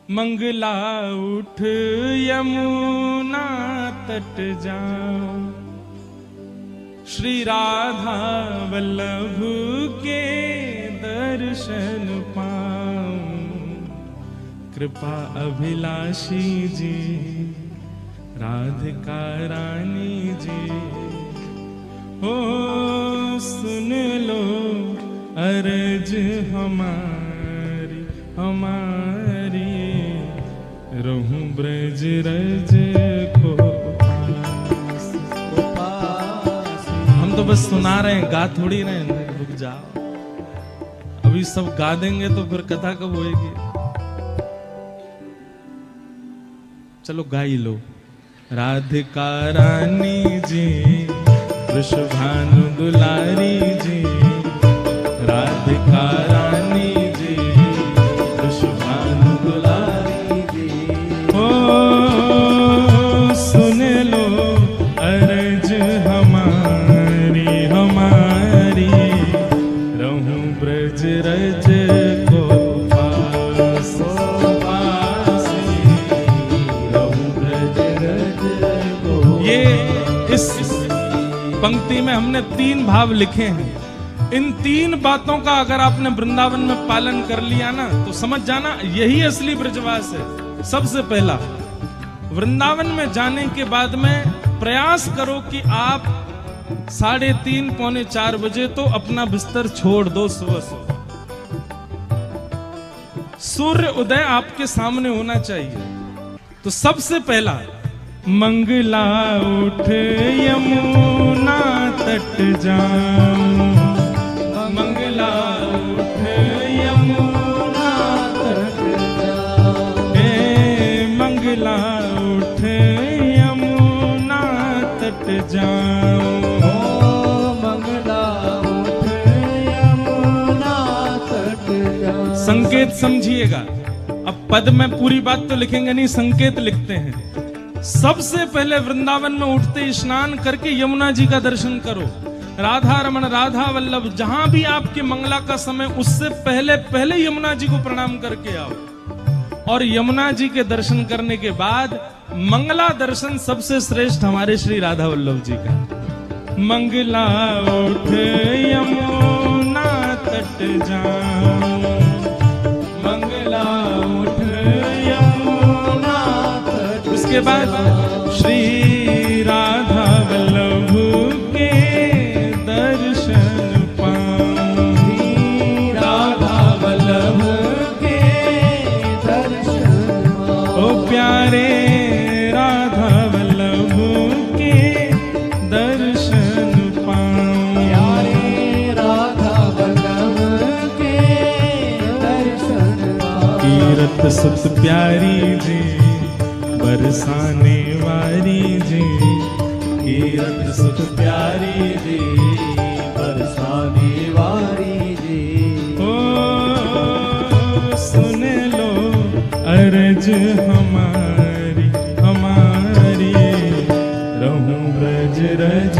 मंगला उठ यमुना तट जाओ, श्री राधा वल्लभ के दर्शन पाऊं। कृपा अभिलाषी जी, राधिका रानी जी, हो सुन लो अर्ज हमारी हमारी, रहूं ब्रज रज को पास। हम तो बस सुना रहे हैं, गा थोड़ी रहे हैं। रुक जाओ, अभी सब गा देंगे तो फिर कथा कब होएगी। चलो गा ही लो। राधिका रानी जी, वृषभानु दुलारी जी, राधिका रानी जी, वृषभानु दुलारी जी, हो सुन लो अर्ज हमारी हमारी, रहूं ब्रज रज को पास पास, रहूं ब्रज रज को। ये इस पंक्ति में हमने 3 भाव लिखे हैं। इन 3 बातों का अगर आपने वृंदावन में पालन कर लिया ना, तो समझ जाना यही असली ब्रजवास है। सबसे पहला, वृंदावन में जाने के बाद में प्रयास करो कि आप 3:30 पौने 4 बजे तो अपना बिस्तर छोड़ दो। सुबह सूर्य उदय आपके सामने होना चाहिए। तो सबसे पहला, मंगला उठ यमुना तट जाऊं, मंगला उठ यमुना तट जाऊं, हे मंगला उठ यमुना तट जाऊं, मंगला उठ यमुना तट जाऊं। संकेत समझिएगा। अब पद में पूरी बात तो लिखेंगे नहीं, संकेत लिखते हैं। सबसे पहले वृंदावन में उठते स्नान करके यमुना जी का दर्शन करो। राधा रमण, राधा वल्लभ, जहां भी आपके मंगला का समय, उससे पहले पहले यमुना जी को प्रणाम करके आओ। और यमुना जी के दर्शन करने के बाद मंगला दर्शन सबसे श्रेष्ठ हमारे श्री राधा वल्लभ जी का। मंगला उठ यमुना तट जाऊं, मंगला उठ यमुना तट। उसके बाद श्री राधा वल्लभ के दर्शन पाऊं, श्री राधा वल्लभ के दर्शन पाऊं। ओ प्यारे राधा वल्लभ के दर्शन पाऊं, प्यारे राधा वल्लभ के दर्शन पाऊं। कीरत सुत प्यारी जी, बरसाने वारी जी, कीरत सुत प्यारी जी, बरसाने वारी जी, ओ सुन लो अर्ज हमारी हमारी, रहूं ब्रज रज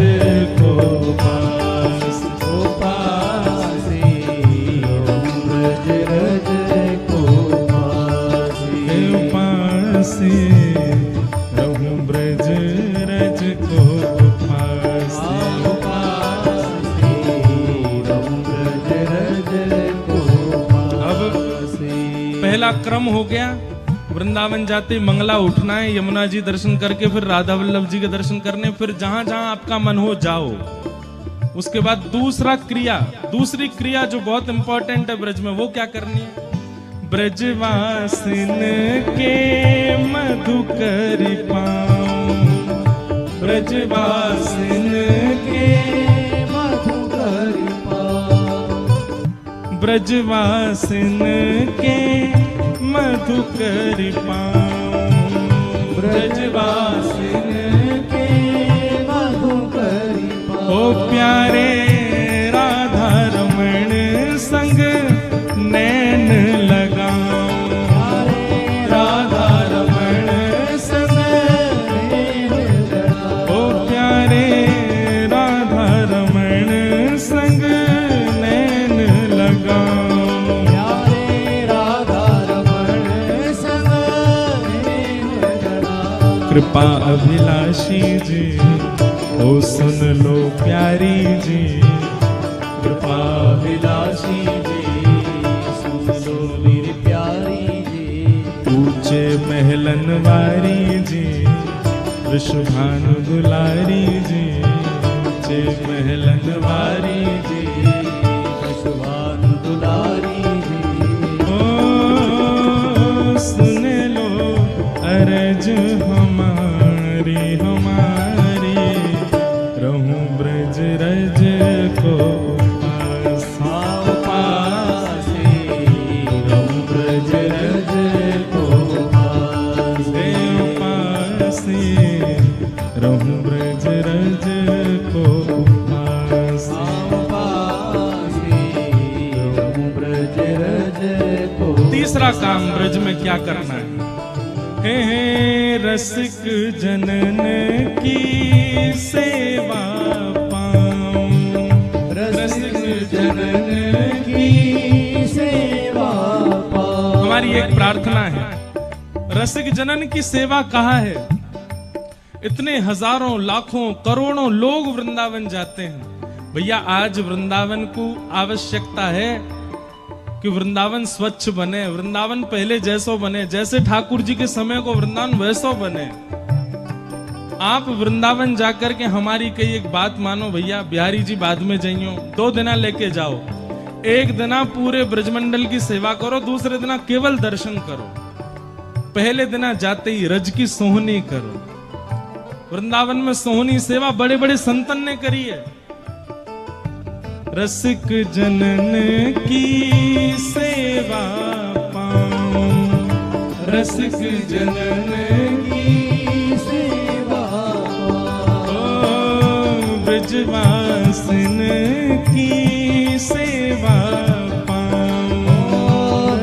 को पास पास, रहूं ब्रज रज को पास पास, रहूं ब्रज रज को पास रहूं ब्रज रज को पास। अब पहला क्रम हो गया, वृंदावन जाते मंगला उठना है, यमुना जी दर्शन करके फिर राधा वल्लभ जी के दर्शन करने, फिर जहां जहां आपका मन हो जाओ। उसके बाद दूसरी क्रिया जो बहुत इंपॉर्टेंट है ब्रज में, वो क्या करनी है? ब्रजवासिन के मधुकर पाऊं, ब्रजवासिन के मधुकर पाऊं, ब्रजवासिन के मधुकर पाऊं, ब्रजवासिन के मधुकर पाऊं। ओ प्यारे राधा रमण संग नैन लगाऊं, राधा रमण संग नैन लगाऊं। ओ प्यारे राधा रमण संग नैन लगाऊं, प्यारे राधा रमण संग कृपा अभिलाषी जी, ओ सुन लो प्यारी जी, कृपा विलासी जी, सुन लो मेरी प्यारी जी। ऊंचे महलन वारी जी, वृषभानु दुलारी जी, ऊंचे महलन वारी जी, वृषभानु दुलारी जी। ओ सुन लो अरज हमारी हमारी, रहूं ब्रज रज को पास। पासे रहूं ब्रज रज को पासे। पासे रहूं ब्रज रज को पास। पासे रहूं ब्रज रज को। तीसरा काम ब्रज में क्या करना है? हे रसिक जनन की सेवा पाऊं, रसिक जनन की सेवा पाऊं। हमारी एक प्रार्थना है, रसिक जनन की सेवा कहाँ है? इतने हजारों लाखों करोड़ों लोग वृंदावन जाते हैं भैया, आज वृंदावन को आवश्यकता है कि वृंदावन स्वच्छ बने, वृंदावन पहले जैसो बने, जैसे ठाकुर जी के समय को वृंदावन वैसो बने। आप वृंदावन जाकर के हमारी कई एक बात मानो भैया, बिहारी जी बाद में जाइयो, 2 दिना लेके जाओ। एक दिना पूरे ब्रजमंडल की सेवा करो, दूसरे दिना केवल दर्शन करो। पहले दिना जाते ही रज की सोहनी करो। वृंदावन में सोहनी सेवा बड़े बड़े संतन ने करी है। रसिक जनन की सेवा पाऊं, रसिक जनन की सेवा ओ ब्रजवासिन की सेवा पाऊं,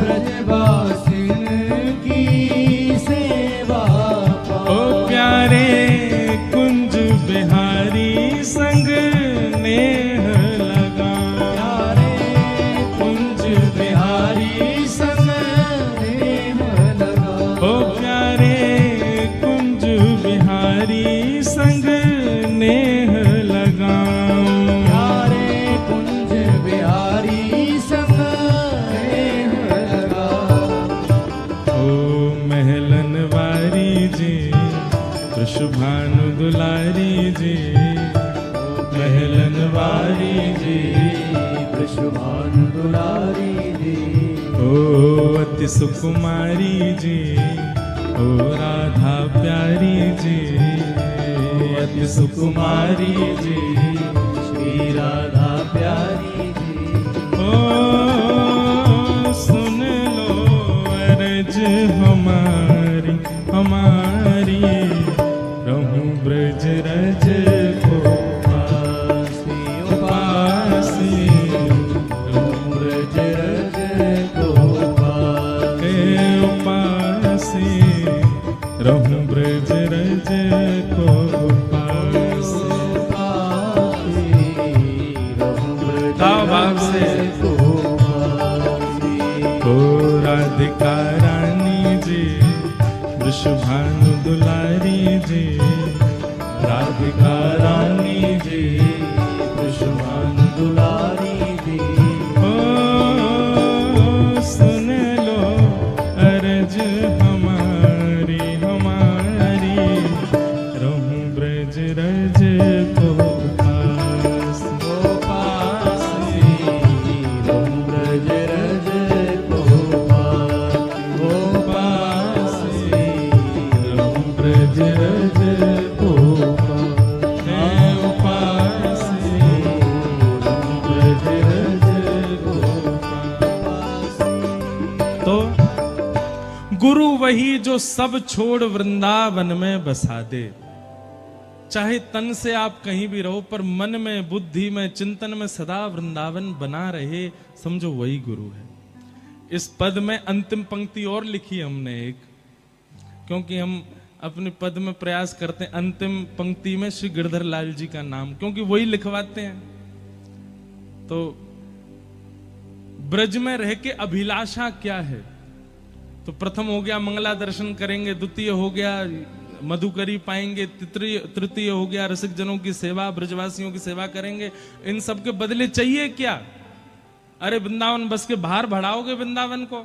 ब्रजवासिन की सेवा ओ प्यारे कुंज बिहारी संग नेह लगा, प्यारे कुंज बिहारी संग नेह लगा। ओ प्यारे कुंज बिहारी संग नेह लगा, प्यारे कुंज बिहारी संग नेह लगा। ओ महलन वारी जी, वृषभानु दुलारी जी, महलन वारी जी, वृषभानु दुलारी जी। ओ अति सुकुमारी जी, ओ राधा प्यारी जी, अति सुकुमारी जी, श्री राधा प्यारी जी। ओ सुन लो अरज हमारी हमारी, रहूं ब्रज रज को पासी पासी, रहूं ब्रज रज को पासी। पासी रहूं ब्रज रज को पासी। ताव भाव से ओ राधिका रानी जी, वृषभानु दुलारी जी, राधिका रानी जी, वृषभानु दुलारी जी। ओ सुन लो अरज हमारी हमारी, रहूं ब्रज रज को पास। पासी रहूं ब्रज रज को पासी। पासी रहूं ब्रज रज को पासी, रहूं ब्रज रज को पासी। तो गुरु वही जो सब छोड़ वृंदावन में बसा दे। चाहे तन से आप कहीं भी रहो, पर मन में बुद्धि में चिंतन में सदा वृंदावन बना रहे, समझो वही गुरु है। इस पद में अंतिम पंक्ति और लिखी हमने एक, क्योंकि हम अपने पद में प्रयास करते हैं अंतिम पंक्ति में श्री गिरधर लाल जी का नाम, क्योंकि वही लिखवाते हैं। तो ब्रज में रह के अभिलाषा क्या है? तो प्रथम हो गया मंगला दर्शन करेंगे, द्वितीय हो गया मधुकरी पाएंगे, तृतीय हो गया रसिक जनों की सेवा, ब्रजवासियों की सेवा करेंगे। इन सब के बदले चाहिए क्या? अरे वृंदावन बस के बाहर बढ़ाओगे वृंदावन को?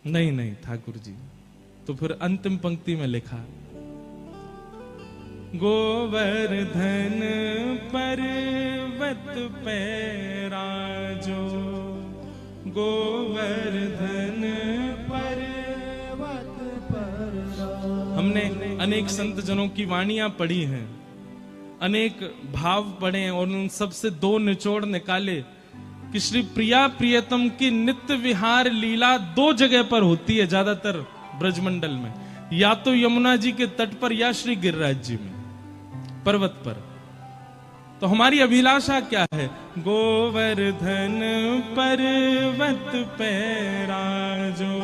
नहीं नहीं ठाकुर जी। तो फिर अंतिम पंक्ति में लिखा, गोवर्धन पर्वत पे राजो, गोवर्धन पर्वत पर। हमने अनेक संत जनों की वाणियां पढ़ी हैं, अनेक भाव पढ़े हैं, और उन सबसे दो निचोड़ निकाले कि श्री प्रिया प्रियतम की नित्य विहार लीला दो जगह पर होती है ज्यादातर ब्रजमंडल में, या तो यमुना जी के तट पर या श्री गिरिराज जी में पर्वत पर। तो हमारी अभिलाषा क्या है? गोवर्धन पर्वत पे राजो,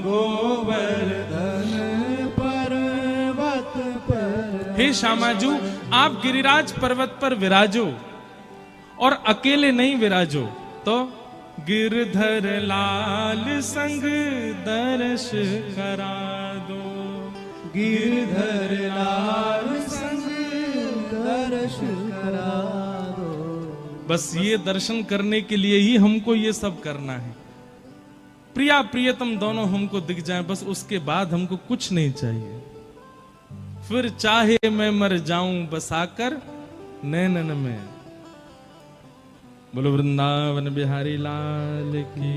गोवर्धन पर्वत पर। हे श्यामाजू, आप गिरिराज पर्वत पर विराजो, और अकेले नहीं विराजो तो गिरधर लाल संग दर्श करा दो, गिरधर लाल संग दर्श करा दो। बस ये दर्शन करने के लिए ही हमको ये सब करना है। प्रिया प्रियतम दोनों हमको दिख जाएं, बस उसके बाद हमको कुछ नहीं चाहिए। फिर चाहे मैं मर जाऊं बसाकर नैनन में। बोलो वृंदावन बिहारी लाल की।